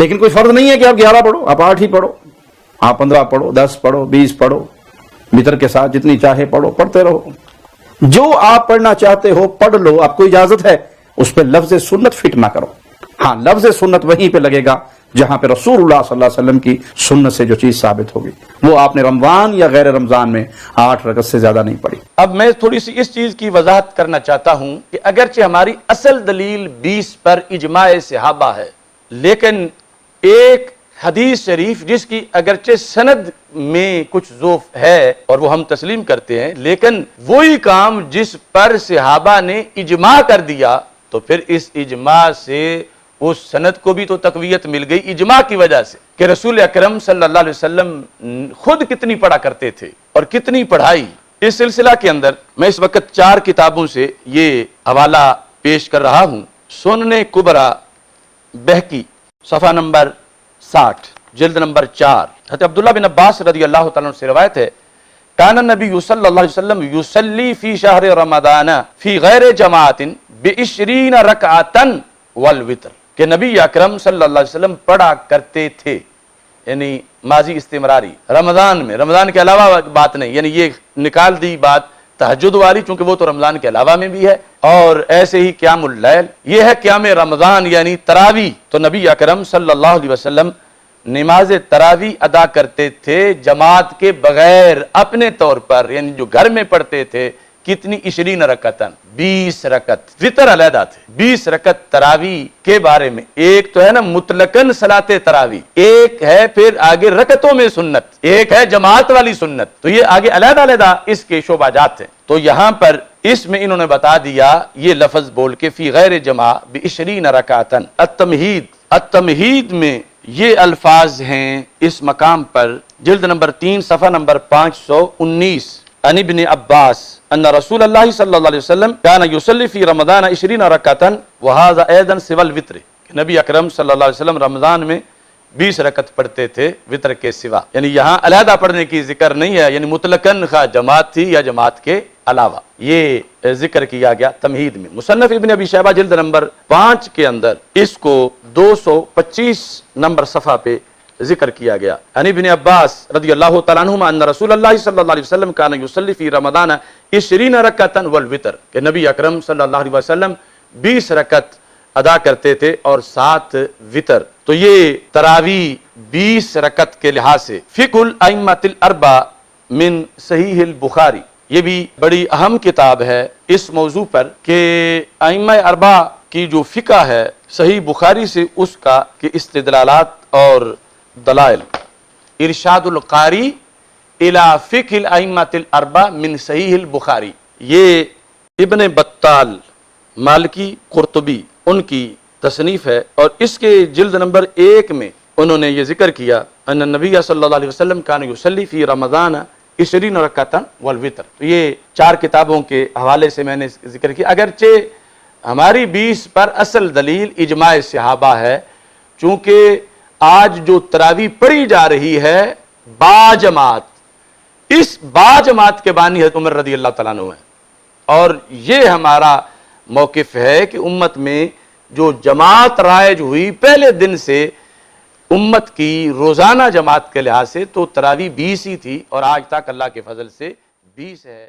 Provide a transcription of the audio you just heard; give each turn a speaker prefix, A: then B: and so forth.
A: لیکن کوئی فرض نہیں ہے کہ آپ 11 پڑھو، آپ 8 ہی پڑھو، آپ 15 پڑھو، 10 پڑھو، 20 پڑھو، وتر کے ساتھ جتنی چاہے پڑھو، پڑھتے رہو، جو آپ پڑھنا چاہتے ہو پڑھ لو، آپ کو اجازت ہے، اس پہ لفظ سنت فٹ نہ کرو۔ ہاں لفظ سنت وہیں پہ لگے گا جہاں پہ رسول اللہ صلی اللہ علیہ وسلم کی سنت سے جو چیز ثابت ہوگی، وہ آپ نے رمضان یا غیر رمضان میں 8 رکعت سے زیادہ نہیں پڑھی۔
B: اب میں تھوڑی سی اس چیز کی وضاحت کرنا چاہتا ہوں کہ اگرچہ ہماری اصل دلیل 20 پر اجماع صحابہ ہے، لیکن ایک حدیث شریف جس کی اگرچہ سند میں کچھ ضعف ہے اور وہ ہم تسلیم کرتے ہیں، لیکن وہی کام جس پر صحابہ نے اجماع کر دیا، تو پھر اس اجماع سے اس سند کو بھی تو تقویت مل گئی اجماع کی وجہ سے، کہ رسول اکرم صلی اللہ علیہ وسلم خود کتنی پڑھا کرتے تھے اور کتنی پڑھائی۔ اس سلسلہ کے اندر میں اس وقت 4 کتابوں سے یہ حوالہ پیش کر رہا ہوں۔ سنن کبریٰ بہقی صفحہ نمبر 60، جلد نمبر 4، حضرت عبداللہ بن عباس رضی اللہ تعالیٰ عنہ سے روایت ہے، کان النبی صلی اللہ علیہ وسلم یصلی فی شہر رمضان فی غیر جماعت ب20 رکعۃ والوتر، کہ نبی اکرم صلی اللہ علیہ وسلم پڑھا کرتے تھے، یعنی ماضی استمراری، رمضان میں، رمضان کے علاوہ بات نہیں، یعنی یہ نکال دی بات تہجد والی، چونکہ وہ تو رمضان کے علاوہ میں بھی ہے، اور ایسے ہی قیام اللیل، یہ ہے قیام رمضان یعنی تراویح۔ تو نبی اکرم صلی اللہ علیہ وسلم نماز تراویح ادا کرتے تھے جماعت کے بغیر، اپنے طور پر، یعنی جو گھر میں پڑھتے تھے، کتنی 20 رکعتاً، 20 رکعت، وطر علیحدہ تھے، 20 رکعت تراویح کے بارے میں۔ ایک تو ہے نا مطلقاً صلاۃ تراویح، ایک ہے پھر آگے رکعتوں میں سنت، ایک ہے جماعت والی سنت، تو یہ آگے علیحدہ علیحدہ اس کے شعبہ جات ہیں۔ تو یہاں پر اس میں انہوں نے بتا دیا یہ لفظ بول کے فی غیر جماع ب20 رکعتاً۔ التمہید میں یہ الفاظ ہیں اس مقام پر، جلد نمبر 3 صفحہ نمبر 519، عن ابن عباس ان رسول اللہ صلی اللہ علیہ وسلم کان یصلی فی رمضان 20 رکعۃ وہذا ایضا سوى الوتر، نبی اکرم صلی اللہ علیہ وسلم رمضان میں 20 رکعت پڑھتے تھے وطر کے سوا، یعنی یہاں علیحدہ پڑھنے کی ذکر نہیں ہے، یعنی مطلقاً خواہ جماعت تھی یا جماعت کے علاوہ، یہ ذکر کیا گیا تمہید میں۔ مصنف ابن ابی شیبہ جلد نمبر 5 کے اندر اس کو 225 نمبر صفحہ پہ ذکر کیا گیا، عن ابن عباس رضی اللہ تعالیٰ عنہما ان رسول اللہ صلی اللہ علیہ وسلم کان یصلی فی رمضان 20 رکعۃ والوتر، کہ نبی اکرم صلی اللہ علیہ وسلم 20 رکعت ادا کرتے تھے اور 7 وطر۔ تو یہ تراویح 20 رکعت کے لحاظ سے فقہ الائمۃ الاربعہ من صحیح البخاری، یہ بھی بڑی اہم کتاب ہے اس موضوع پر کہ ائمہ اربعہ کی جو فقہ ہے صحیح بخاری سے اس کا کہ استدلالات اور دلائل، ارشاد القاری الی فقہ الائمۃ الاربعہ من صحیح البخاری، یہ ابن بطال مالکی قرطبی ان کی تصنیف ہے، اور اس کے جلد نمبر 1 میں انہوں نے یہ ذکر کیا ان النبی صلی اللہ علیہ وسلم کان یصلی فی رمضان 20 رکعۃ والوتر۔ تو یہ 4 کتابوں کے حوالے سے میں نے ذکر کیا، اگرچہ ہماری 20 پر اصل دلیل اجماع صحابہ ہے، چونکہ آج جو تراویح پڑھی جا رہی ہے باجماعت، اس باجماعت کے بانی حضرت عمر رضی اللہ تعالیٰ عنہ ہیں، اور یہ ہمارا موقف ہے کہ امت میں جو جماعت رائج ہوئی پہلے دن سے امت کی روزانہ جماعت کے لحاظ سے، تو تراویح 20 ہی تھی، اور آج تک اللہ کے فضل سے 20 ہے۔